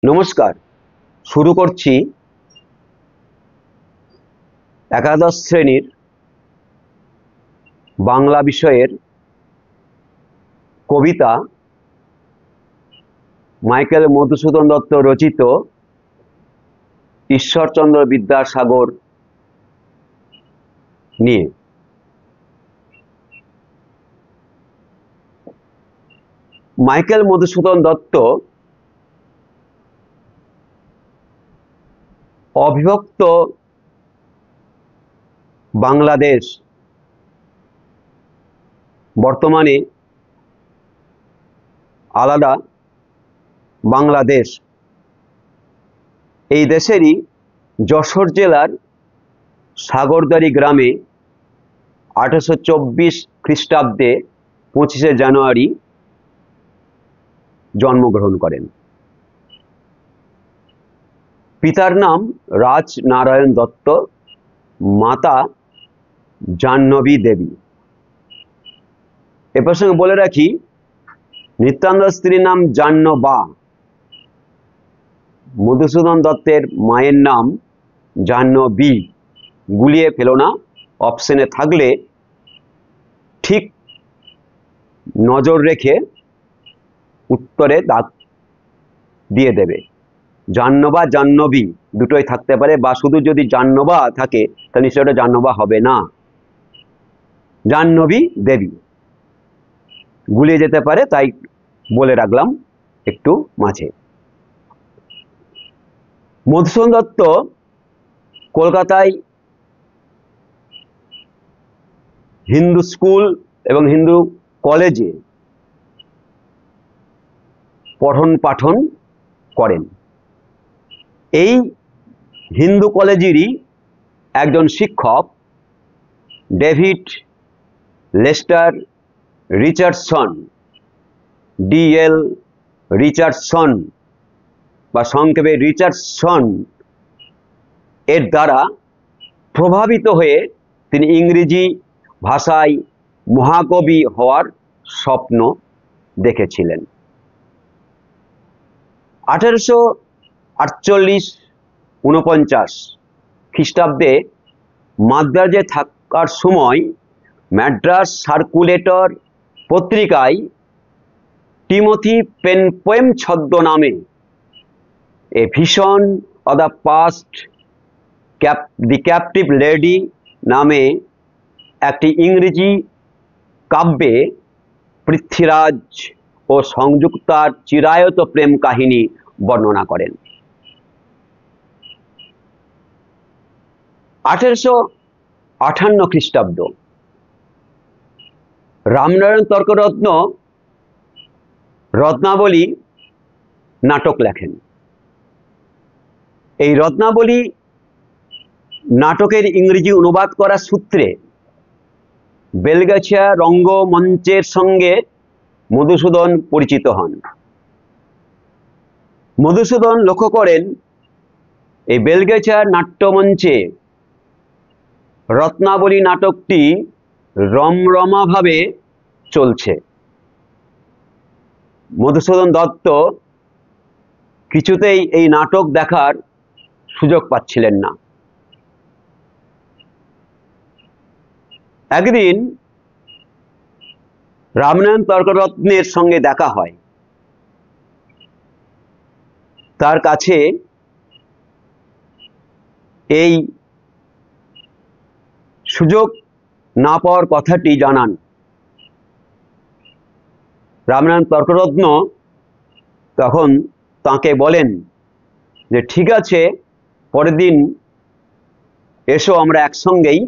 নমস্কার। শুরু করছি একাদশ শ্রেণীর বাংলা বিষয়ের কবিতা মাইকেল মধুসূদন দত্ত রচিত ঈশ্বরচন্দ্র বিদ্যাসাগর নিয়ে। মাইকেল মধুসূদন দত্ত অবিভক্ত বাংলাদেশ, বর্তমানে আলাদা বাংলাদেশ, এই দেশেরই যশোর জেলার সাগরদাড়ি গ্রামে 1824 খ্রিস্টাব্দে 25শে জানুয়ারি জন্মগ্রহণ করেন। পিতার নাম রাজনারায়ণ দত্ত, মাতা জাহ্নবী দেবী। এ প্রসঙ্গে বলে রাখি, নিত্যানন্দ স্ত্রীর নাম জাহ্নবা। মধুসূদন দত্তের মায়ের নাম জাহ্নবী। গুলিয়ে ফেলো না, অপশনে থাকলে ঠিক নজর রেখে উত্তরে দাগ দিয়ে দেবে। জাহ্নবা জাহ্নবী দুটোই থাকতে পারে, বা শুধু যদি জাহ্নবা থাকে তাহলে নিশ্চয় ওটা জাহ্নবা হবে না, জাহ্নবী দেবী গুলিয়ে যেতে পারে, তাই বলে রাখলাম একটু মাঝে। মধুসূদন দত্ত কলকাতায় হিন্দু স্কুল এবং হিন্দু কলেজে পঠন পাঠন করেন। এই হিন্দু কলেজেরই একজন শিক্ষক David Leicester Richardson, DL Richardson বা সংক্ষেপে রিচার্ডসন, এর দ্বারা প্রভাবিত হয়ে তিনি ইংরেজি ভাষায় মহাকবি হওয়ার স্বপ্ন দেখেছিলেন। 1848-49 খ্রিস্টাব্দে মাদ্রাজে থাকার সময় ম্যাড্রাস সার্কুলেটর পত্রিকায় টিমোথি পেনপোয়েম ছদ্মনামে a vision of the past, the captive lady নামে একটি ইংরেজি কাব্যে পৃথ্বীরাজ ও সংযুক্তার চিরায়ত প্রেম কাহিনী বর্ণনা করেন। 1858 খ্রিস্টাব্দ রামনারায়ণ তর্করত্ন রত্নাবলী নাটক লেখেন। এই রত্নাবলী নাটকের ইংরেজি অনুবাদ করা সূত্রে বেলগাছিয়া রঙ্গমঞ্চের সঙ্গে মধুসূদন পরিচিত হন। মধুসূদন লক্ষ্য করেন এই বেলগাছিয়া নাট্যমঞ্চে রত্নাবলী নাটকটি রমরমাভাবে চলছে। মধুসূদন দত্ত কিছুতেই এই নাটক দেখার সুযোগ পাচ্ছিলেন না। একদিন রামনারায়ণ তর্করত্নের সঙ্গে দেখা হয়। তার কাছে এই সুযোগ না পাওয়ার কথাটি জানান। রামনারায়ণ তর্করত্ন তখন তাকে বলেন যে ঠিক আছে, পরের দিন এসো, আমরা একসঙ্গেই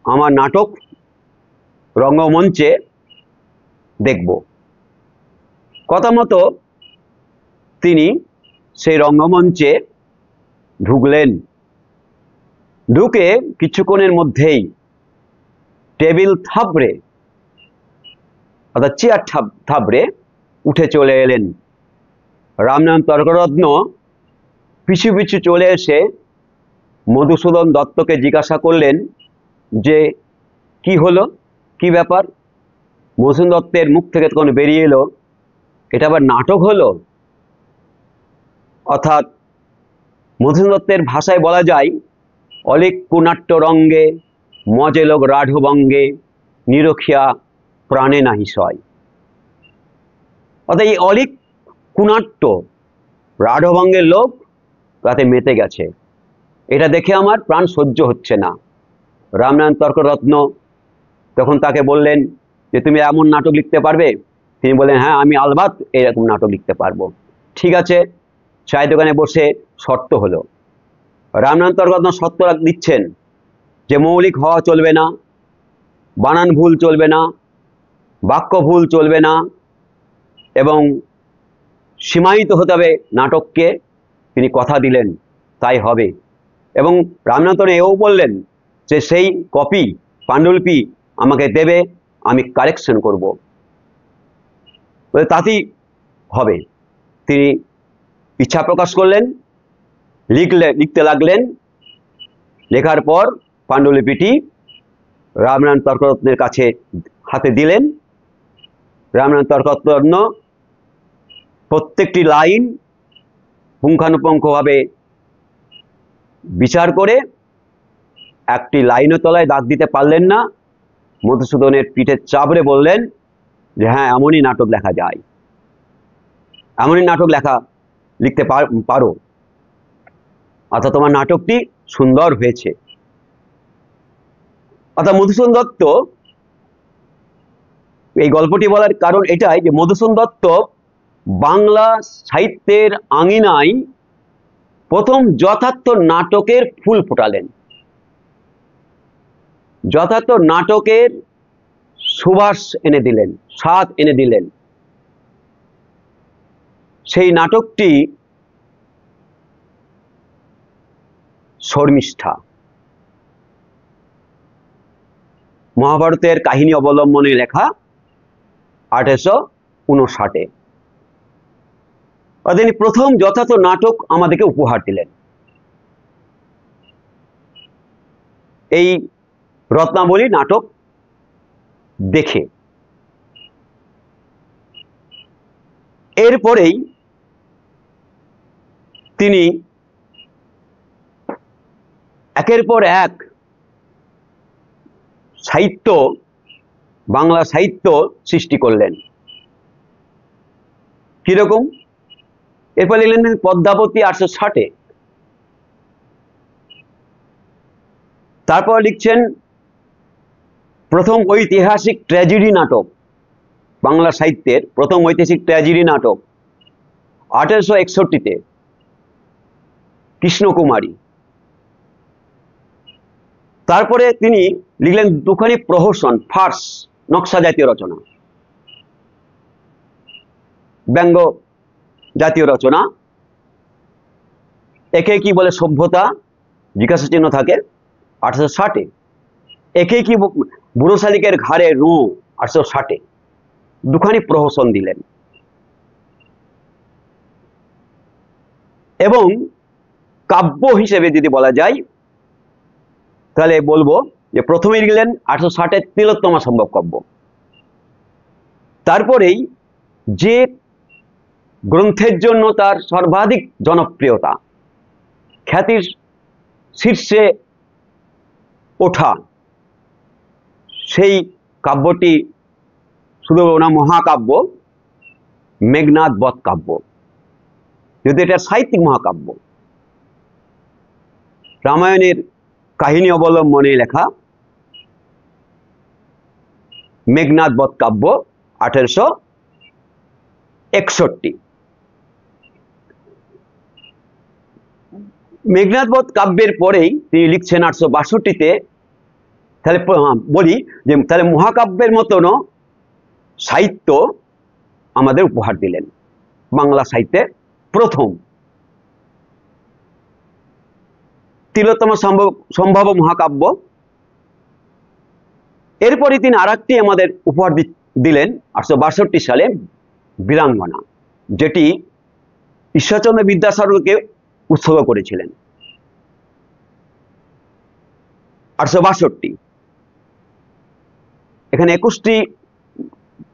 আমার নাটক রঙ্গমঞ্চে দেখব। কথা মতো তিনি সেই রঙ্গমঞ্চে ঢুকলেন। ঢুকে কিছুক্ষণের মধ্যেই টেবিল থাবড়ে অর্থাৎ চেয়ার থাবড়ে উঠে চলে এলেন। রামনারায়ণ তর্করত্ন পিছু পিছু চলে এসে মধুসূদন দত্তকে জিজ্ঞাসা করলেন যে কি হলো, কি ব্যাপার। মধুসূদন দত্তের মুখ থেকে তখন বেরিয়ে এলো, এটা আবার নাটক হলো? অর্থাৎ মধুসূদন দত্তের ভাষায় বলা যায়, অলিক কুনাট্য রঙ্গে মজে লোক রাঢ়বঙ্গে নিরখিয়া প্রাণে নাহি সয়। অর্থাৎ এই অলিক কুনাট্য রাঢ়বঙ্গের লোক তাতে মেতে গেছে, এটা দেখে আমার প্রাণ সহ্য হচ্ছে না। রামনারায়ণ তর্করত্ন তখন তাকে বললেন যে তুমি এমন নাটক লিখতে পারবে? তিনি বললেন হ্যাঁ, আমি আলবাত এরকম নাটক লিখতে পারবো। ঠিক আছে, চায়ের দোকানে বসে শর্ত হলো। রামনারায়ণ তর্করত্ন শর্ত দিচ্ছেন যে মৌলিক হওয়া চলবে না, বানান ভুল চলবে না, বাক্য ভুল চলবে না, এবং সীমায়িত হতে হবে নাটককে। তিনি কথা দিলেন তাই হবে। এবং রামনারায়ণ এও বললেন যে সেই কপি পাণ্ডুলিপি আমাকে দেবে, আমি কারেকশন করব, তাতেই হবে। তিনি ইচ্ছা প্রকাশ করলেন, লিখতে লাগলেন। লেখার পর পাণ্ডুলিপিটি রামনারায়ণ তর্করত্নের কাছে হাতে দিলেন। রামনারায়ণ তর্করত্ন প্রত্যেকটি লাইন পুঙ্খানুপুঙ্খভাবে বিচার করে একটি লাইনের তলায় দাগ দিতে পারলেন না। মধুসূদনের পিঠে চাপড়ে বললেন যে হ্যাঁ, এমনই নাটক লেখা যায়, এমনই নাটক লিখতে পারো, অর্থাৎ তোমার নাটকটি সুন্দর হয়েছে। অর্থাৎ মধুসূদন দত্ত, এই গল্পটি বলার কারণ এটাই যে মধুসূদন দত্ত বাংলা সাহিত্যের আঙিনায় প্রথম যথার্থ নাটকের ফুল ফোটালেন, যথার্থ নাটকের সুবাস এনে দিলেন, স্বাদ এনে দিলেন। সেই নাটকটি শর্মিষ্ঠা, মহাভারতের কাহিনী অবলম্বনে লেখা, 1859। তিনি প্রথম যথার্থ নাটক আমাদেরকে উপহার দিলেন। এই রত্নাবলী নাটক দেখে এরপরেই তিনি একের পর এক সাহিত্য, বাংলা সাহিত্য সৃষ্টি করলেন। কিরকম? এরপর লিখলেন পদ্মাবতী 1860-এ, তারপর লিখছেন প্রথম ঐতিহাসিক ট্র্যাজেডি নাটক, বাংলা সাহিত্যের প্রথম ঐতিহাসিক ট্র্যাজেডি নাটক 1861-তে, কৃষ্ণকুমারী। তারপরে তিনি লিখলেন দুখানি প্রহসন, ফার্স, নকশা জাতীয় রচনা, ব্যঙ্গ জাতীয় রচনা। একে কি বলে সভ্যতা, জিজ্ঞাসা চিহ্ন থাকে, 1860-এ। একে কি বুড়ো শালিকের ঘাড়ে রো, 1860-এ। দুখানি প্রহসন দিলেন। এবং কাব্য হিসেবে যদি বলা যায় তাহলে বলবো যে প্রথমেই লিখলেন 1860-এর তিলোত্তমা সম্ভব কাব্য। তারপরেই যে গ্রন্থের জন্য তার সর্বাধিক জনপ্রিয়তা, খ্যাতির শীর্ষে ওঠা, সেই কাব্যটি শুধু না মহাকাব্য, মেঘনাদ বধ কাব্য, যদি এটা সাহিত্যিক মহাকাব্য। রামায়ণের কাহিনী অবলম্বনে লেখা মেঘনাদ বধ কাব্য 1861। মেঘনাদ বধ কাব্যের পরেই তিনি লিখছেন 1862-তে। তাহলে বলি যে তাহলে মহাকাব্যের মতনও সাহিত্য আমাদের উপহার দিলেন বাংলা সাহিত্যে প্রথম। তিলোত্তমা সম্ভাব্য মহাকাব্য। এরপরে তিনি আরেকটি আমাদের উপহার দিলেন 1862 সালে, বীরাঙ্গনা, যেটি ঈশ্বরচন্দ্র বিদ্যাসাগরকে উৎসর্গ করেছিলেন। 1862। এখানে 21টি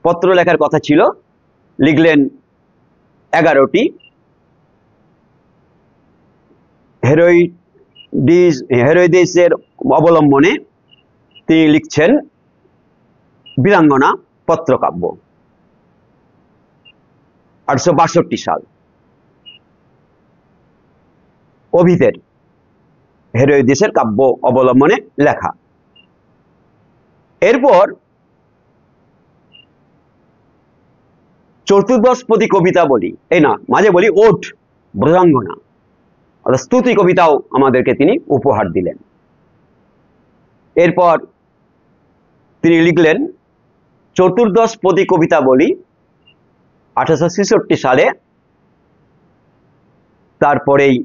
পত্র লেখার কথা ছিল, লিখলেন 11টি। হেরোইডিসের অবলম্বনে তিনি লিখছেন বীরাঙ্গনা পত্রকাব্য, 862 সাল, ওভিদের হেরোইডিসের কাব্য অবলম্বনে লেখা। এরপর চতুর্দশপদী কবিতা বলি, এই না মাঝে বলি ওঠ ব্রজাঙ্গনা, অর্থাৎ স্তুতি কবিতাও আমাদেরকে তিনি উপহার দিলেন। এরপর তিনি লিখলেন চতুর্দশপদী কবিতা বলি 1866 সালে। তারপরেই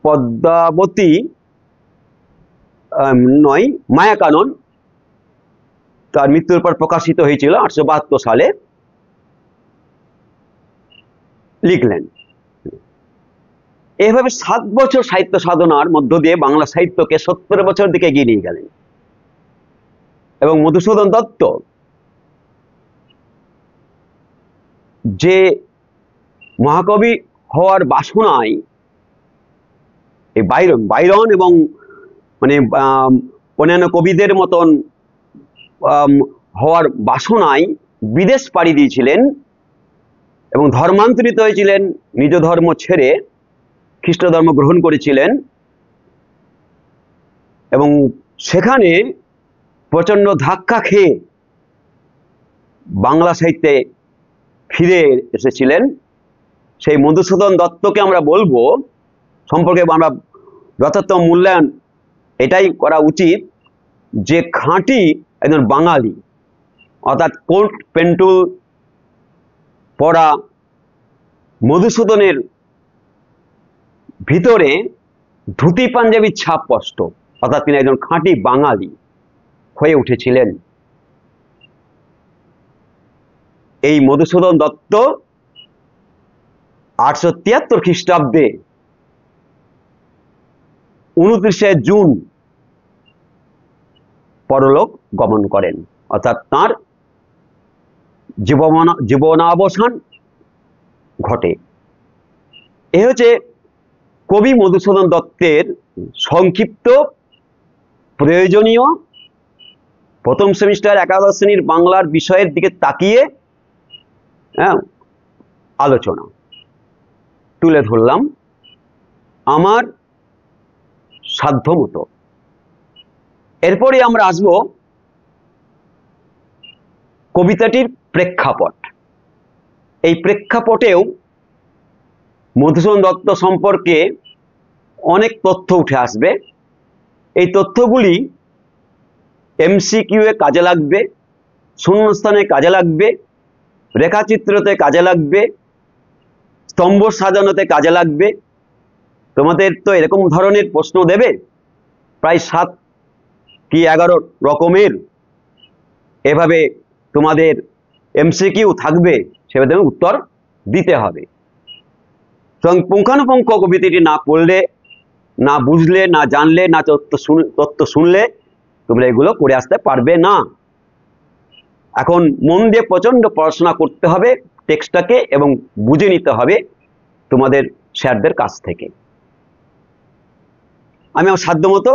পদ্মাবতী নয়, মায়াকানন তার মৃত্যুর পর প্রকাশিত হয়েছিল 1872 সালে, লিখলেন। এভাবে 7 বছর সাহিত্য সাধনার মধ্য দিয়ে বাংলা সাহিত্যকে 70 বছর দিকে এগিয়ে নিয়ে গেলেন। এবং মধুসূদন দত্ত যে মহাকবি হওয়ার বাসনায় এই বাইরন এবং মানে অন্যান্য কবিদের মতন হওয়ার বাসনায় বিদেশ পাড়ি দিয়েছিলেন এবং ধর্মান্তরিত হয়েছিলেন, নিজ ধর্ম ছেড়ে খ্রিস্ট ধর্ম গ্রহণ করেছিলেন এবং সেখানে প্রচন্ড ধাক্কা খেয়ে বাংলা সাহিত্যে ফিরে এসেছিলেন। সেই মধুসূদন দত্তকে আমরা বলবো সম্পর্কে আমরা যথার্থ মূল্যায়ন এটাই করা উচিত যে খাঁটি একজন বাঙালি, অর্থাৎ কোট পেন্টুল পরা মধুসূদনের ভিতরে ধুতি পাঞ্জাবির ছাপ স্পষ্ট, অর্থাৎ তিনি একজন খাঁটি বাঙালি হয়ে উঠেছিলেন। এই মধুসূদন দত্ত 873 খ্রিস্টাব্দে 29শে জুন পরলোক গমন করেন, অর্থাৎ তাঁর জীবনাবসান ঘটে। এ হচ্ছে কবি মধুসূদন দত্তের সংক্ষিপ্ত প্রয়োজনীয় প্রথম সেমিস্টার একাদশ শ্রেণীর বাংলার বিষয়ের দিকে তাকিয়ে আলোচনা তুলে ধরলাম আমার সাধ্যমতো। এরপরে আমরা আসব কবিতাটির প্রেক্ষাপট। এই প্রেক্ষাপটেও মধুসূদন দত্ত সম্পর্কে অনেক তথ্য উঠে আসবে। এই তথ্যগুলি এমসিকিউ এ কাজে লাগবে, শূন্যস্থানে কাজে লাগবে, রেখাচিত্রতে কাজে লাগবে, স্তম্ভ সাজানোতে কাজে লাগবে। তোমাদের তো এরকম ধরনের প্রশ্ন দেবে, প্রায় 7 কি 11 রকমের এভাবে তোমাদের এমসিকিউ থাকবে, সেভাবে উত্তর দিতে হবে। পুঙ্খানুপুঙ্খ কবিতাটি না পড়লে, না বুঝলে, না জানলে, না তথ্য শুনলে তোমরা এগুলো করে আসতে পারবে না। এখন মন দিয়ে প্রচন্ড পড়াশোনা করতে হবে টেক্সটটাকে এবং বুঝে নিতে হবে তোমাদের স্যারদের কাছ থেকে। আমি আমার সাধ্যমতো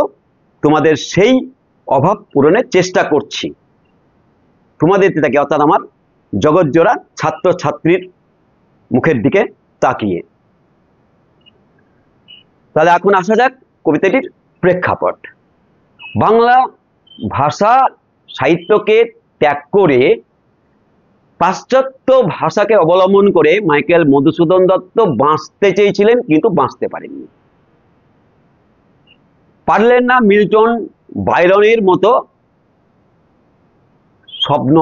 তোমাদের সেই অভাব পূরণের চেষ্টা করছি তোমাদের থেকে, অর্থাৎ আমার জগৎজোড়া ছাত্র ছাত্রীর মুখের দিকে তাকিয়ে। তাহলে এখন আসা যাক কবিতাটির প্রেক্ষাপট। বাংলা ভাষা সাহিত্যকে ত্যাগ করে পাশ্চাত্য ভাষাকে অবলম্বন করে মাইকেল মধুসূদন দত্ত বাঁচতে চেয়েছিলেন, কিন্তু বাঁচতে পারেননি। পারলেন না মিল্টন বাইরনের মতো স্বপ্ন,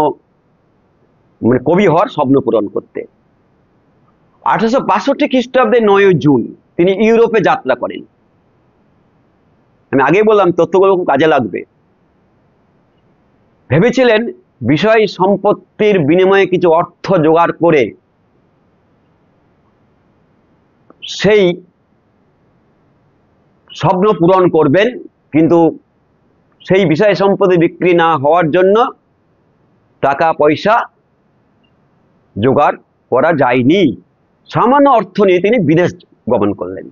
মানে কবি হওয়ার স্বপ্ন পূরণ করতে। 1862 খ্রিস্টাব্দে 9 জুন তিনি ইউরোপে যাত্রা করেন। আমি আগে বললাম তথ্যগুলো খুব কাজে লাগবে। ভেবেছিলেন বিষয় সম্পত্তির বিনিময়ে কিছু অর্থ জোগাড় করে সেই স্বপ্ন পূরণ করবেন, কিন্তু সেই বিষয় সম্পত্তি বিক্রি না হওয়ার জন্য টাকা পয়সা জোগাড় করা যায়নি। সামান্য অর্থ নিয়ে তিনি বিদেশ গমন করলেন।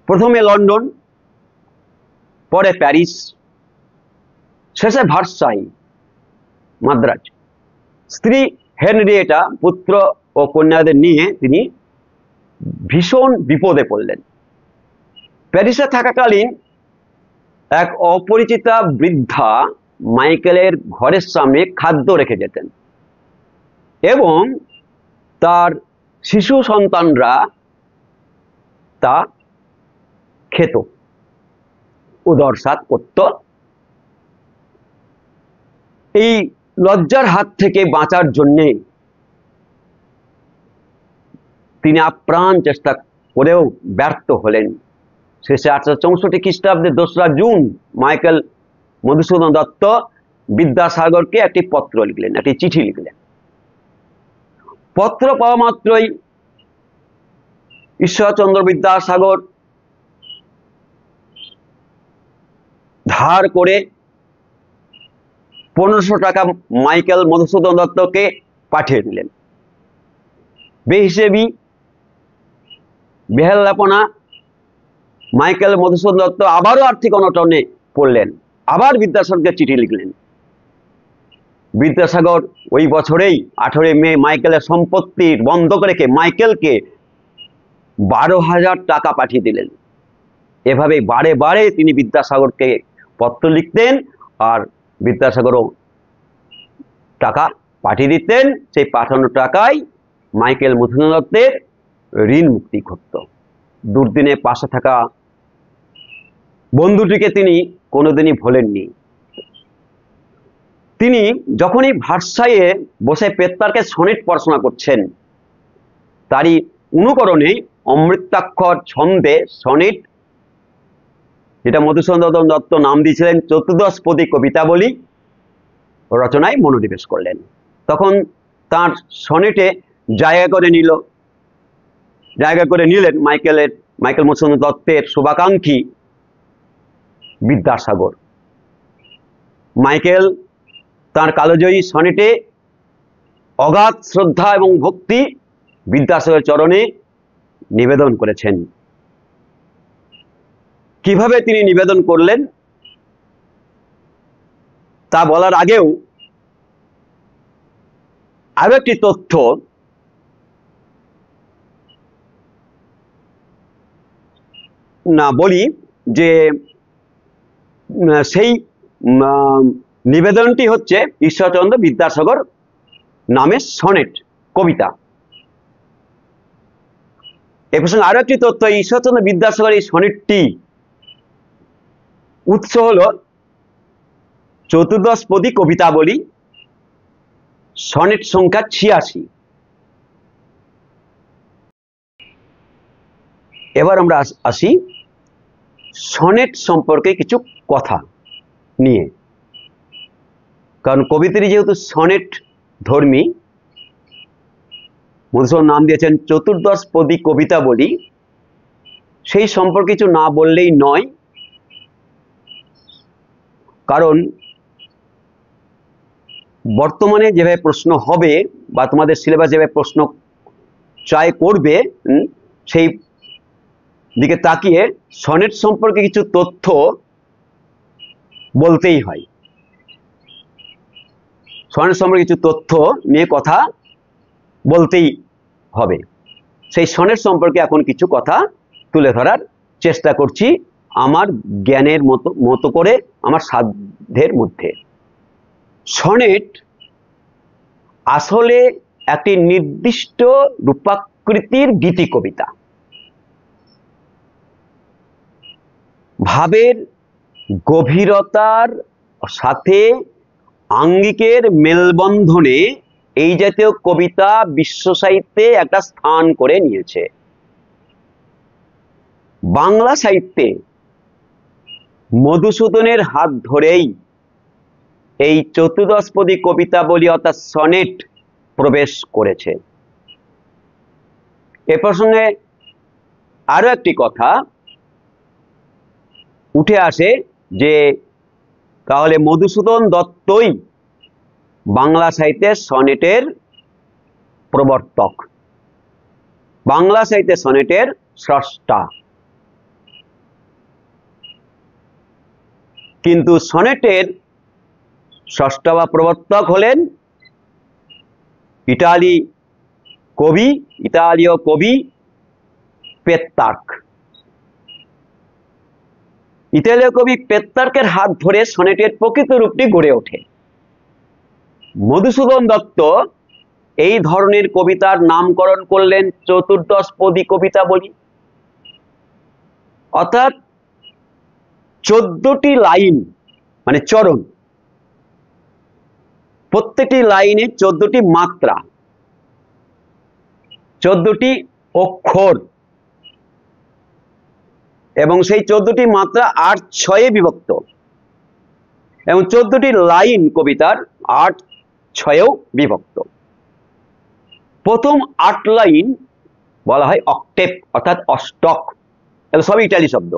প্রথমে লন্ডন, পরে প্যারিস, শেষে ভার্সাই, মাদ্রাজ। স্ত্রী হেনরিয়েটা, পুত্র ও কন্যাদের নিয়ে তিনি ভীষণ বিপদে পড়লেন। প্যারিসে থাকাকালীন এক অপরিচিতা বৃদ্ধা মাইকেলের ঘরের সামনে খাদ্য রেখে যেতেন এবং তার শিশু সন্তানরা তা খেত, উদরসাৎ করত। এই লজ্জার হাত থেকে বাঁচার জন্যে তিনি আপ্রাণ চেষ্টা করেও ব্যর্থ হলেন। শেষে 1864 খ্রিস্টাব্দে 2রা জুন মাইকেল মধুসূদন দত্ত বিদ্যাসাগরকে একটি পত্র লিখলেন, একটি চিঠি লিখলেন। পত্র পাওয়া মাত্রই ঈশ্বরচন্দ্র বিদ্যাসাগর ধার করে 1500 টাকা মাইকেল মধুসূদন দত্তকে পাঠিয়ে দিলেন। বেহিসেবি, বেহাল্লাপনা মাইকেল মধুসূদন দত্ত আবারও আর্থিক অনটনে পড়লেন, আবার বিদ্যাসাগরকে চিঠি লিখলেন। বিদ্যাসাগর ওই বছরেই 18 মে মাইকেলের সম্পত্তি বন্ধক রেখে মাইকেলকে 12,000 টাকা পাঠিয়ে দিলেন। এভাবে বারে বারে তিনি বিদ্যাসাগরকে পত্র লিখতেন আর বিদ্যাসাগরও টাকা পাঠিয়ে দিতেন। সেই পাঠানো টাকায় মাইকেল মধুসূদন দত্তের ঋণ মুক্তি ঘটত। দুর্দিনে পাশে থাকা বন্ধুটিকে তিনি কোনোদিনই ভোলেননি। তিনি যখনই ভার্সাইয়ে বসে পেত্রার্কের সনেট পড়াশোনা করছেন, তারই অনুকরণে অমৃতাক্ষর ছন্দে সনেট, যেটা মধুসূদন দত্ত নাম দিয়েছিলেন চতুর্দশপদী কবিতাবলী, রচনায় মনোনিবেশ করলেন। তখন তার সনেটে জায়গা করে নিলেন মাইকেল মধুসূদন দত্তের শুভাকাঙ্ক্ষী বিদ্যাসাগর। মাইকেল তার কালজয়ী সনেটে অগাধ শ্রদ্ধা এবং ভক্তি বিদ্যাসাগরের চরণে নিবেদন করেছেন। কিভাবে তিনি নিবেদন করলেন তা বলার আগেও আরো একটি তথ্য বলি, যে সেই নিবেদনটি হচ্ছে ঈশ্বরচন্দ্র বিদ্যাসাগর নামের সনেট কবিতা। এ প্রসঙ্গে আরো একটি তথ্য, ঈশ্বরচন্দ্র বিদ্যাসাগর এই সনেটটি উৎস হল চতুর্দশপদী কবিতাবলী, সনেট সংখ্যা 86। এবার আমরা আসি সনেট সম্পর্কে কিছু কথা নিয়ে। কারণ কবিতাটি যেহেতু সনেট ধর্মী, মধুসূদন নাম দিয়েছেন চতুর্দশপদী কবিতাবলী, সেই সম্পর্কে কিছু না বললেই নয়। কারণ বর্তমানে যেভাবে প্রশ্ন হবে বা তোমাদের সিলেবাস যেভাবে প্রশ্ন করবে, সেই দিকে তাকিয়ে সনেট সম্পর্কে কিছু তথ্য বলতেই হয়। সনেট সম্পর্কে কিছু তথ্য নিয়ে কথা বলতেই হবে। সেই সনেট সম্পর্কে এখন কিছু কথা তুলে ধরার চেষ্টা করছি আমার জ্ঞানের মতো করে, আমার সাধ্যের মধ্যে। সনেট আসলে একটি নির্দিষ্ট রূপাকৃতির গীতি কবিতা। ভাবের গভীরতার সাথে আঙ্গিকের মেলবন্ধনে এই জাতীয় কবিতা বিশ্ব সাহিত্যে একটা স্থান করে নিয়েছে। বাংলা সাহিত্যে মধুসূদনের হাত ধরেই এই চতুর্দশপদী কবিতাবলী অর্থাৎ সনেট প্রবেশ করেছে। এ প্রসঙ্গে আরো একটি কথা উঠে আসে যে তাহলে মধুসূদন দত্তই বাংলা সাহিত্যের সনেটের প্রবর্তক। বাংলা সাহিত্যে সনেটের স্রষ্টা। কিন্তু সনেটের স্রষ্টা বা প্রবর্তক হলেন ইতালীয় কবি পেত্তার্ক। ইতালীয় কবি পেত্তার্কের হাত ধরে সনেটের প্রকৃত রূপটি গড়ে ওঠে। মধুসূদন দত্ত এই ধরনের কবিতার নামকরণ করলেন চতুর্দশপদী কবিতা বলি, অর্থাৎ 14টি লাইন মানে চরণ, প্রত্যেকটি লাইনে 14টি মাত্রা, 14টি অক্ষর, এবং সেই 14টি মাত্রা 8-6 বিভক্ত, এবং 14টি লাইন কবিতার 8-6 বিভক্ত। প্রথম 8 লাইন বলা হয় অক্টেভ অর্থাৎ অষ্টক, সবই ইটালি শব্দ।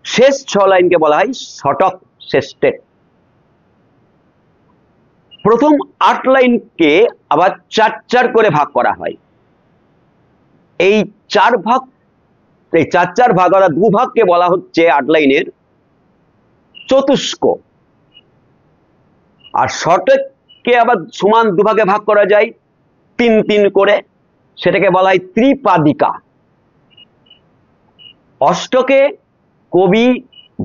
শেষ 6 লাইনকে বলা হয় শতক, শেষ্টেট। প্রথম 8 লাইনকে আবার 4 করে ভাগ করা হয়। এই 4 ভাগ অর্থাৎ 2 ভাগকে বলা হচ্ছে 8 লাইনের চতুষ্ক। আর শতককে আবার সমান 2 ভাগে ভাগ করা যায় 3 করে, সেটাকে বলা হয় ত্রিপাদিকা। অষ্টকে কবি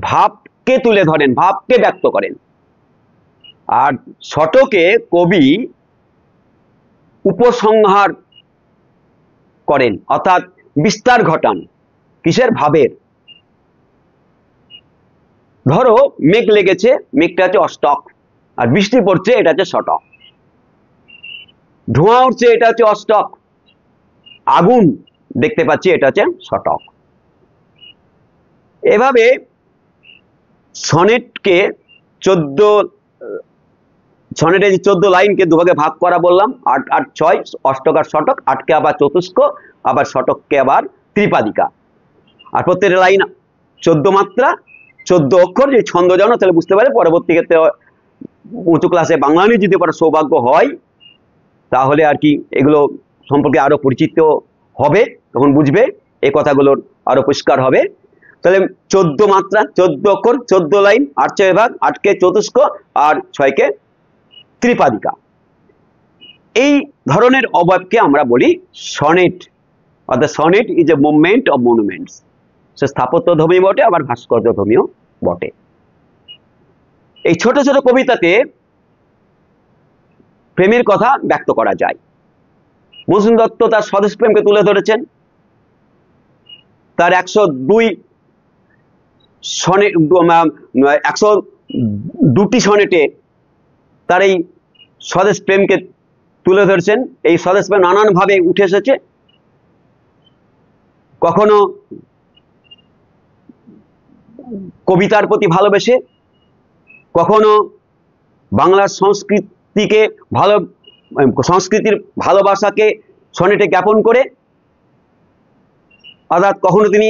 ভাবকে তুলে ধরেন, ভাবকে ব্যক্ত করেন, আর শতকে কবি উপসংহার করেন অর্থাৎ বিস্তার ঘটান। কিসের? ভাবের। ধরো মেঘ লেগেছে, মেঘটা হচ্ছে অষ্টক, আর বৃষ্টি পড়ছে, এটা হচ্ছে শতক। ধোঁয়া উঠছে, এটা হচ্ছে অষ্টক। আগুন দেখতে পাচ্ছি, এটা হচ্ছে শতক। এভাবে সনেটের যে 14 লাইনকে 2 ভাগে ভাগ করা বললাম, 8 আর 6 অষ্টক আর শতক, 8কে আবার চতুষ্ক, আবার শতককে আবার ত্রিপাদিকা। আর প্রত্যেকটা লাইন 14 মাত্রা, 14 অক্ষর। যে ছন্দ জানো তাহলে বুঝতে পারে, পরবর্তী ক্ষেত্রে উঁচু ক্লাসে বাংলা নিয়ে যদি পড়ার সৌভাগ্য হয় তাহলে আর কি এগুলো সম্পর্কে আরো পরিচিত হবে, তখন বুঝবে, এই কথাগুলোর আরো পরিষ্কার হবে। তাহলে 14 মাত্রা, 14 অক্ষর, 14 লাইন, 8 ভাগ, 8কে চতুষ্ক আর 6কে ত্রিপাদিকা। এই ধরনের অবয়বকে আমরা বলি সনেট। অর্থাৎ sonnet is a movement of monuments. সে স্থাপত্যধর্মী বটে, আবার ভাস্কর্যধর্মীও বটে। এই ছোট ছোট কবিতাতে প্রেমের কথা ব্যক্ত করা যায়। মধুসূদন দত্ত তার স্বদেশ প্রেমকে তুলে ধরেছেন। তার 102টি সনেটে তার এই স্বদেশ প্রেমকে তুলে ধরেছেন। এই স্বদেশ প্রেম নানানভাবে উঠে এসেছে, কখনো কবিতার প্রতি ভালোবেসে, কখনো বাংলার সংস্কৃতির ভালোবাসাকে সনেটে জ্ঞাপন করে, অর্থাৎ কখনো তিনি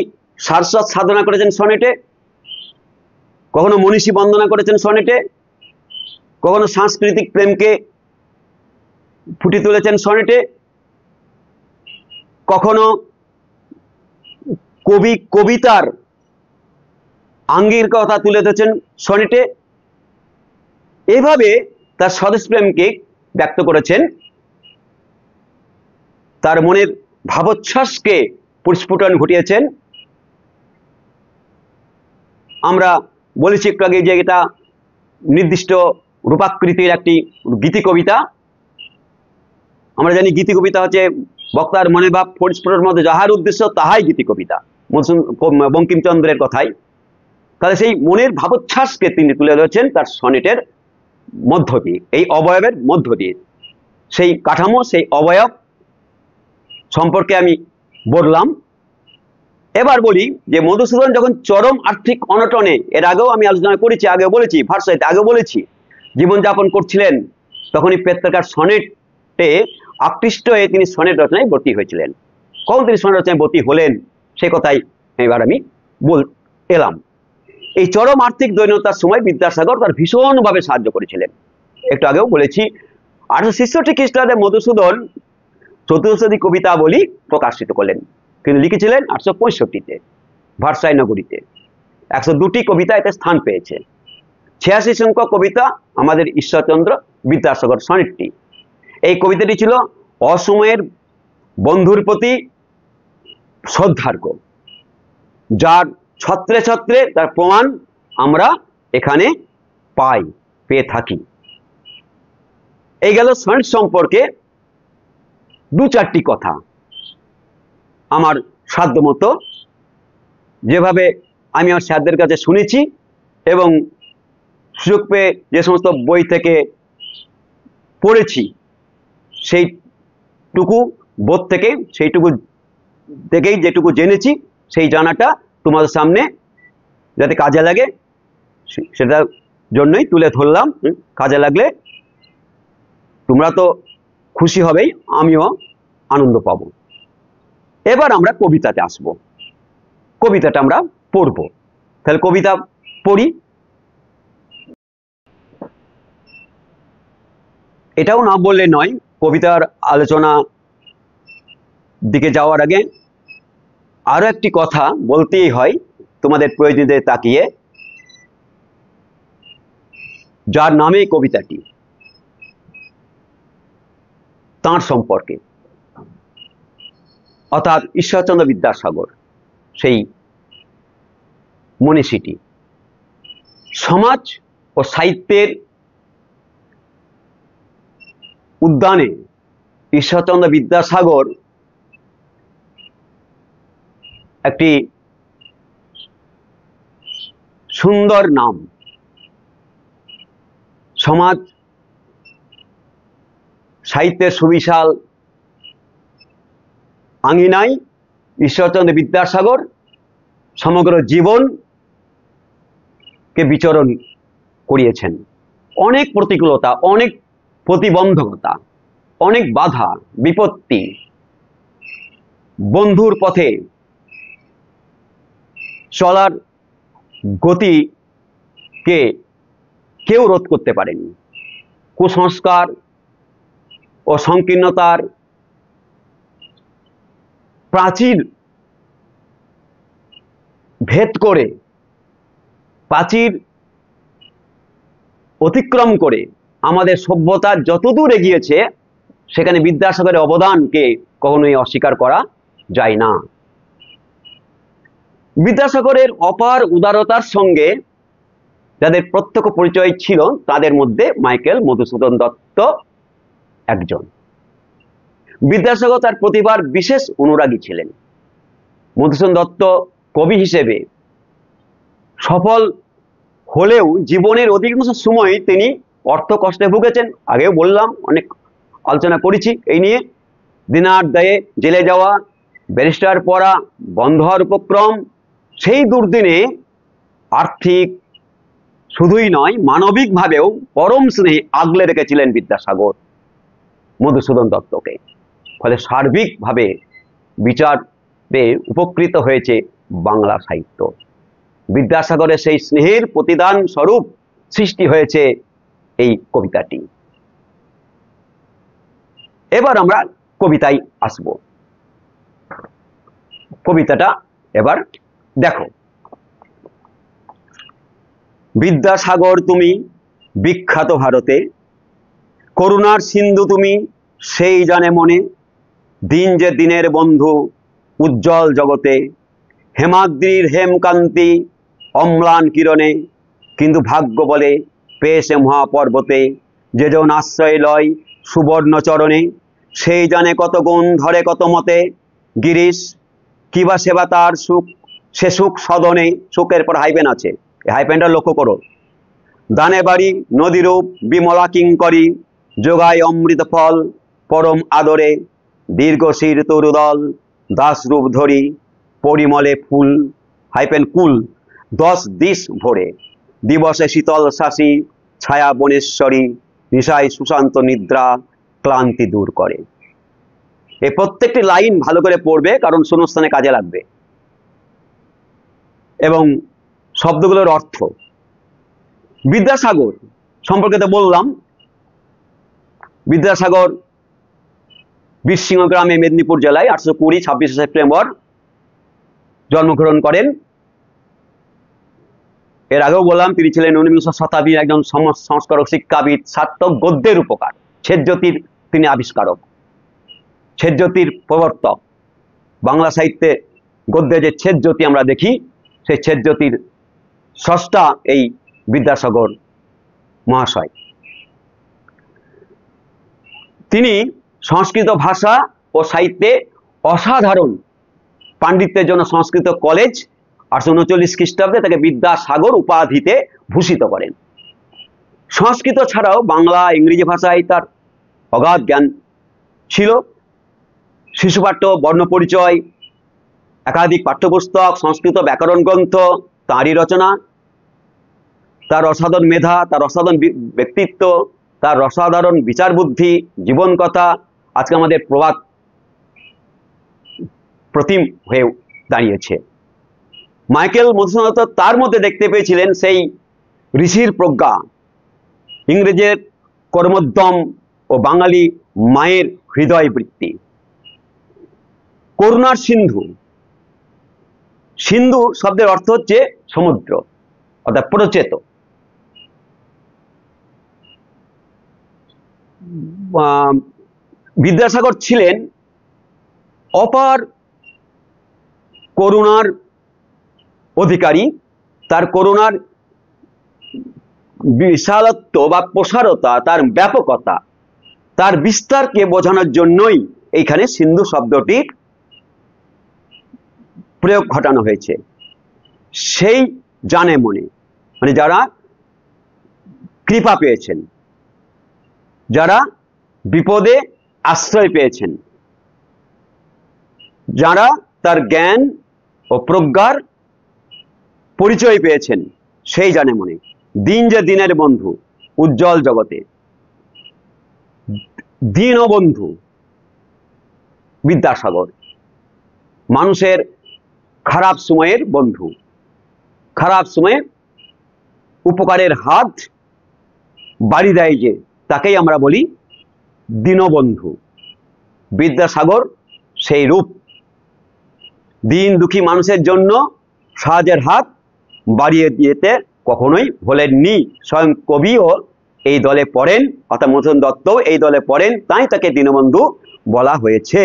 সারস্বত সাধনা করেছেন সনেটে, কখনো মনীষী বন্দনা করেছেন সনেটে, কখনো সাংস্কৃতিক প্রেমকে ফুটিয়ে তুলেছেন সনেটে, কখনো কবিতার আঙ্গির কথা তুলে ধরেছেন সনেটে। এভাবে তার স্বদেশ প্রেমকে ব্যক্ত করেছেন, তার মনের ভাবোচ্ছ্বাসকে পরিস্ফুটন ঘটিয়েছেন। আমরা বলেছি একটু আগে যে এটা নির্দিষ্ট রূপাকৃতির একটি গীতি কবিতা। আমরা জানি গীতি কবিতা হচ্ছে বক্তার মনে ভাব পরিস্ফুটনের মধ্যে যাহার উদ্দেশ্য তাহাই গীতি কবিতা, বঙ্কিমচন্দ্রের কথাই। তাহলে সেই মনের ভাবোচ্ছ্বাসকে তিনি তুলে ধরেছেন তার সনেটের মধ্য দিয়ে, এই অবয়বের মধ্য দিয়ে। সেই কাঠামো, সেই অবয়ব সম্পর্কে আমি বললাম। এবার বলি যে মধুসূদন যখন চরম আর্থিক অনটনে, এর আগেও আমি আলোচনা করেছি, আগেও বলেছি, ভার্সাইতে আগেও বলেছি, জীবনযাপন করছিলেন, তখনই পেত্রার্ক সনেটে আকৃষ্ট হয়ে তিনি সনেট রচনায় ভর্তি হয়েছিলেন। কখন তিনি সনেট রচনায় ভর্তি হলেন সে কথাই এবার আমি এলাম। এই চরম আর্থিক দৈন্যতার সময় বিদ্যাসাগর তার ভীষণভাবে সাহায্য করেছিলেন। একটু আগেও বলেছি 1866 খ্রিস্টাব্দে মধুসূদন চতুর্শতী কবিতাবলী প্রকাশিত করলেন। কিন্তু লিখেছিলেন 865-তে ভার্সাই নগরীতে। 102টি কবিতা এতে স্থান পেয়েছে। 86 সংখ্যক কবিতা আমাদের ঈশ্বরচন্দ্র বিদ্যাসাগর সনেটটি। এই কবিতাটি ছিল অসময়ের বন্ধুর প্রতি শ্রদ্ধার্ঘ, যার ছত্রে ছত্রে তার প্রমাণ আমরা এখানে পেয়ে থাকি। এই গেল সনেট সম্পর্কে 2-4টি কথা আমার সাধ্যমতো, যেভাবে আমি আমার স্যারদের কাছে শুনেছি এবং সুযোগ পেয়ে যে সমস্ত বই থেকে পড়েছি, সেইটুকু বোধ থেকে সেইটুকু থেকেই যেটুকু জেনেছি সেই জানাটা তোমাদের সামনে যাতে কাজে লাগে সেটার জন্যই তুলে ধরলাম। কাজে লাগলে তোমরা তো খুশি হবেই, আমিও আনন্দ পাব। এবার আমরা কবিতাতে আসব, কবিতাটা আমরা পড়ব। তাহলে কবিতা পড়ি। এটাও না বললে নয়, কবিতার আলোচনা দিকে যাওয়ার আগে আরো একটি কথা বলতেই হয় তোমাদের প্রয়োজনীয়তা তাকিয়ে, যার নামে কবিতাটি, তাঁর সম্পর্কে, অর্থাৎ ঈশ্বরচন্দ্র বিদ্যাসাগর, সেই মনীষীটি। সমাজ ও সাহিত্যের উদ্যানে ঈশ্বরচন্দ্র বিদ্যাসাগর একটি সুন্দর নাম। সমাজ সাহিত্যের সুবিশাল আঙিনায় ঈশ্বরচন্দ্র বিদ্যাসাগর সমগ্র জীবনকে বিচরণ করিয়েছেন। অনেক প্রতিকূলতা, অনেক প্রতিবন্ধকতা, অনেক বাধা বিপত্তি, বন্ধুর পথে চলার গতিকে কেউ রোধ করতে পারেনি। কুসংস্কার ও সংকীর্ণতার প্রাচীর ভেদ করে, প্রাচীর অতিক্রম করে আমাদের সভ্যতার যতদূর এগিয়েছে, সেখানে বিদ্যাসাগরের অবদানকে কখনোই অস্বীকার করা যায় না। বিদ্যাসাগরের অপার উদারতার সঙ্গে যাদের প্রত্যক্ষ পরিচয় ছিল, তাদের মধ্যে মাইকেল মধুসূদন দত্ত একজন। বিদ্যাসাগর তার প্রতিভার বিশেষ অনুরাগী ছিলেন। মধুসূদন দত্ত কবি হিসেবে সফল হলেও জীবনের অধিকাংশ সময় তিনি অর্থ কষ্টে ভুগেছেন। আগেও বললাম, অনেক আলোচনা করেছি এই নিয়ে। দিনার দায়ে জেলে যাওয়া, ব্যারিস্টার পড়া বন্ধ হওয়ার উপক্রম, সেই দুর্দিনে আর্থিক শুধুই নয়, মানবিকভাবেও পরম স্নেহে আগলে রেখেছিলেন বিদ্যাসাগর মধুসূদন দত্তকে। ফলে সার্বিকভাবে বিচারে উপকৃত হয়েছে বাংলা সাহিত্য। বিদ্যাসাগরের সেই স্নেহের প্রতিদান স্বরূপ সৃষ্টি হয়েছে এই কবিতাটি। এবার আমরা কবিতায় আসব। কবিতাটা এবার দেখো। বিদ্যাসাগর তুমি বিখ্যাত ভারতে, করুণার সিন্ধু তুমি সেই জানে মনে, দিন যে দিনের বন্ধু উজ্জ্বল জগতে, হেমাদ্রির হেমকান্তি অম্লান কিরণে, কিন্তু ভাগ্য বলে পেয়েছে মহাপর্বতে, যেজন আশ্রয় লয় সুবর্ণ চরণে, সেই জানে কত গুণ ধরে কত মতে, গিরিশ কিবা সেবা তার সুখ, সে সুখ সদনে। সুখের পর হাইপেন আছে, এই হাইপেনটা লক্ষ্য করো। দানে বাড়ি নদীরূপ বিমলা কিঙ্করী, যোগায় অমৃত ফল পরম আদরে, দীর্ঘশির তরুদল দাসরূপ ধরি, পরিমলে ফুল হাইপেন কুল 10 দিশ ভরে, দিবসে শীতল শাসী ছায়া বনেশ্বরী, নিশায় সুশান্ত নিদ্রা ক্লান্তি দূর করে। এই প্রত্যেকটি লাইন ভালো করে পড়বে, কারণ শূন্যস্থানে কাজে লাগবে, এবং শব্দগুলোর অর্থ। বিদ্যাসাগর সম্পর্কে তো বললাম, বিদ্যাসাগর বীরসিংহ গ্রামে, মেদিনীপুর জেলায় 1820 26 সেপ্টেম্বর জন্মগ্রহণ করেন। এর আগেও বললাম তিনি ছিলেন ঊনবিংশ শতাব্দীর একজন সংস্কারক, শিক্ষাবিদ, সার্থক, গদ্যের উপকার, ছেদজ্যোতির তিনি আবিষ্কারক, ছেদজ্যোতির প্রবর্তক। বাংলা সাহিত্যে গদ্যে যে ছেদজ্যোতি আমরা দেখি, সেই ছেদজ্যোতির স্রষ্টা এই বিদ্যাসাগর মহাশয়। তিনি সংস্কৃত ভাষা ও সাহিত্যে অসাধারণ পাণ্ডিত্যের জন্য সংস্কৃত কলেজ 1839 খ্রিস্টাব্দে তাকে বিদ্যাসাগর উপাধিতে ভূষিত করেন। সংস্কৃত ছাড়াও বাংলা, ইংরেজি ভাষায় তার অগাধ জ্ঞান ছিল। শিশুপাঠ্য, বর্ণপরিচয়, একাধিক পাঠ্যপুস্তক, সংস্কৃত ব্যাকরণ গ্রন্থ তাঁরই রচনা। তার অসাধারণ মেধা, তার অসাধারণ ব্যক্তিত্ব, তার অসাধারণ বিচার বুদ্ধি, জীবন কথা আজকে আমাদের প্রতিম হয়ে দাঁড়িয়েছে। মাইকেল মধুসূদন দত্ত তার মধ্যে দেখতে পেয়েছিলেন সেই ঋষির প্রজ্ঞা, ইংরেজের কর্মোদ্যম ও বাঙালি মায়ের হৃদয় বৃত্তি। করুণার সিন্ধু, সিন্ধু শব্দের অর্থ হচ্ছে সমুদ্র, অর্থাৎ প্রচেত। বিদ্যাসাগর ছিলেন অপার করুণার অধিকারী। তার করুণার বিশালত্ব বা প্রসারতা, তার ব্যাপকতা, তার বিস্তারকে বোঝানোর জন্যই এইখানে সিন্ধু শব্দটির প্রয়োগ ঘটানো হয়েছে। সেই জানে মনে, মানে যারা কৃপা পেয়েছেন, যারা বিপদে আশ্রয় পেয়েছেন, যারা তার জ্ঞান ও প্রজ্ঞার পরিচয় পেয়েছেন, সেই জানে মনে। দিন যে দিনের বন্ধু উজ্জ্বল জগতে, দীনবন্ধু বিদ্যাসাগর, মানুষের খারাপ সময়ের বন্ধু, খারাপ সময়ে উপকারের হাত বাড়ি দেয় যে, তাকেই আমরা বলি দীনবন্ধু। বিদ্যাসাগর সেই রূপ, দিন দুঃখী মানুষের জন্য সাহায্যের হাত বাড়িয়ে দিতে কখনোই ভোলেননি। স্বয়ং কবিও এই দলে পড়েন, অর্থাৎ মধুসূদন দত্ত এই দলে পড়েন, তাই তাকে দীনবন্ধু বলা হয়েছে।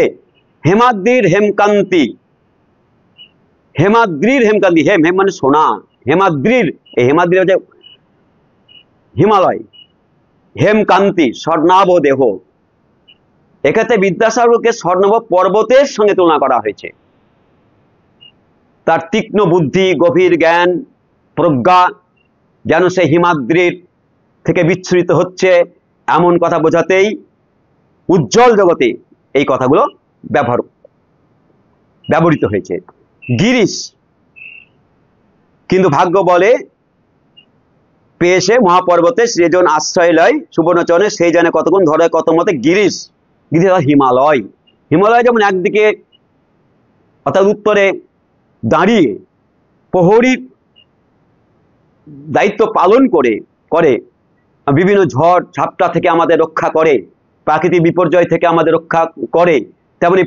হেমাদ্রির হেমকান্তি, হেমাদ্রির হেমকান্তি, হেম হেম মানে সোনা, হেমাদ্রির, এই হেমাদ্রি হচ্ছে হিমালয়, হেমকান্তি স্বর্ণাভ দেহ। এক্ষেত্রে বিদ্যাসাগরকে স্বর্ণাভ পর্বতের সঙ্গে তুলনা করা হয়েছে। তার তীক্ষ্ণ বুদ্ধি, গভীর জ্ঞান, প্রজ্ঞা যেন সে হিমাদ্রির থেকে বিচ্ছুরিত হচ্ছে, এমন কথা বোঝাতেই উজ্জ্বল জগতে এই কথাগুলো ব্যবহৃত হয়েছে। গিরিশ কিন্তু ভাগ্য বলে পেয়েছে মহাপর্বতে সৃজন আশ্রয় লয় সুবর্ণচরণে, সেই জানে কতক্ষণ ধরে কত মতে গিরিশ। গিরিশ হিমালয়, হিমালয় যেমন একদিকে অর্থাৎ উত্তরে দাঁড়িয়ে প্রহরীর দায়িত্ব পালন করে বিভিন্ন ঝড় ঝাপটা থেকে আমাদের রক্ষা করে, প্রাকৃতিক বিপর্যয় থেকে আমাদের রক্ষা করে, তেমনি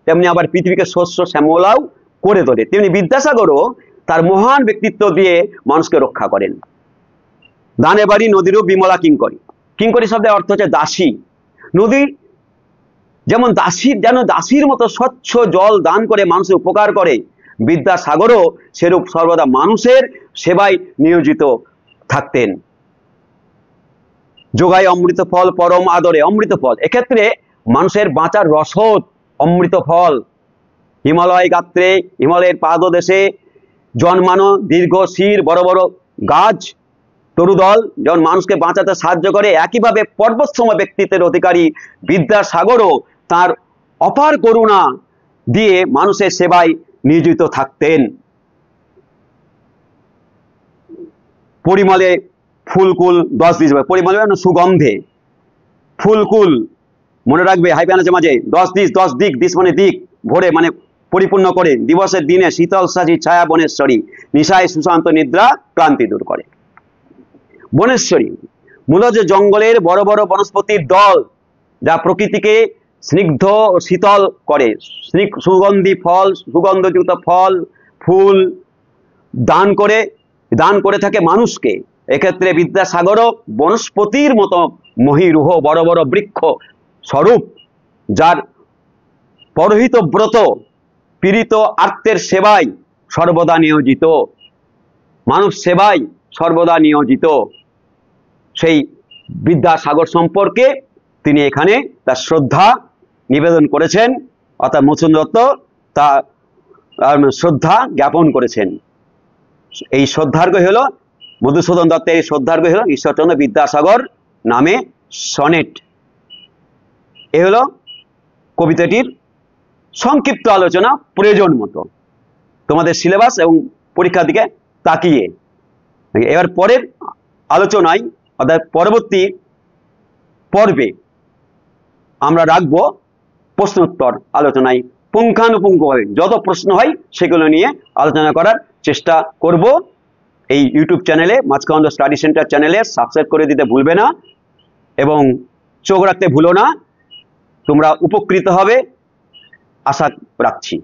তেমনি আবার পৃথিবীকে শস্য শ্যামলাও করে তোলে। তেমনি বিদ্যাসাগরও তার মহান ব্যক্তিত্ব দিয়ে মানুষকে রক্ষা করেন। দানে বাড়ি নদীরও বিমলা কিঙ্করী, কিঙ্করী শব্দের অর্থ হচ্ছে দাসী। নদী যেমন দাসীর মতো স্বচ্ছ জল দান করে মানুষের উপকার করে, বিদ্যাসাগরও সেরূপ সর্বদা মানুষের সেবায় নিয়োজিত থাকতেন। যোগায় অমৃত ফল পরম আদরে, অমৃত ফল এক্ষেত্রে মানুষের বাঁচার রসদ অমৃত ফল। হিমালয় গাত্রে, হিমালয়ের পাদদেশে জন্মানো দীর্ঘ শির বড় বড় গাছ তরুদল যেমন মানুষকে বাঁচাতে সাহায্য করে, একইভাবে পর্বতসম ব্যক্তিত্বের অধিকারী বিদ্যাসাগরও তার অপার করুণা দিয়ে মানুষের সেবায় নিয়োজিত থাকতেন। পরিমলে ফুলকুল 10 দিস, পরিমলে সুগন্ধে, ফুলকুল মনে রাখবে, হাইফেন আছে মাঝে, 10 দিস 10 দিক, দিস মানে দিক, ভোরে মানে পরিপূর্ণ করে, দিবসের দিনে শীতল সাজি ছায়া বনেশ্বরী, নিশায় সুশান্ত নিদ্রা ক্লান্তি দূর করে। বনেশ্বরী মূলত যে জঙ্গলের বড় বড় বনস্পতির দল, যা প্রকৃতিকে স্নিগ্ধ ও শীতল করে, সুগন্ধি ফল, সুগন্ধযুক্ত ফল ফুল দান করে থাকে মানুষকে। এক্ষেত্রে বিদ্যাসাগরও বনস্পতির মতো মহীরুহ বড় বড় বৃক্ষ স্বরূপ, যার পরহিত ব্রত পীড়িত আর্তের সেবায় সর্বদা নিয়োজিত, মানুষ সেবায় সর্বদা নিয়োজিত। সেই বিদ্যাসাগর সম্পর্কে তিনি এখানে তার শ্রদ্ধা নিবেদন করেছেন, অর্থাৎ মধুসূদন দত্ত তা শ্রদ্ধা জ্ঞাপন করেছেন। এই শ্রদ্ধার্ঘ্য হলো মধুসূদন দত্তের, এই শ্রদ্ধার্ঘ্য হলো ঈশ্বরচন্দ্র বিদ্যাসাগর নামে সনেট। এ হলো কবিতাটির সংক্ষিপ্ত আলোচনা, প্রয়োজন মতো তোমাদের সিলেবাস এবং পরীক্ষার দিকে তাকিয়ে। এবার পরের আলোচনায়, অর্থাৎ পরবর্তী পর্বে আমরা রাখবো প্রশ্নোত্তর আলোচনায়, পুঙ্খানুপুঙ্খভাবে যত প্রশ্ন হয় সেগুলো নিয়ে আলোচনা করার চেষ্টা করব। এই ইউটিউব চ্যানেলে, মাঝখান্দ স্টাডি সেন্টার চ্যানেলে সাবস্ক্রাইব করে দিতে ভুলবে না এবং চোখ রাখতে ভুলো না। তোমরা উপকৃত হবে আশা রাখছি।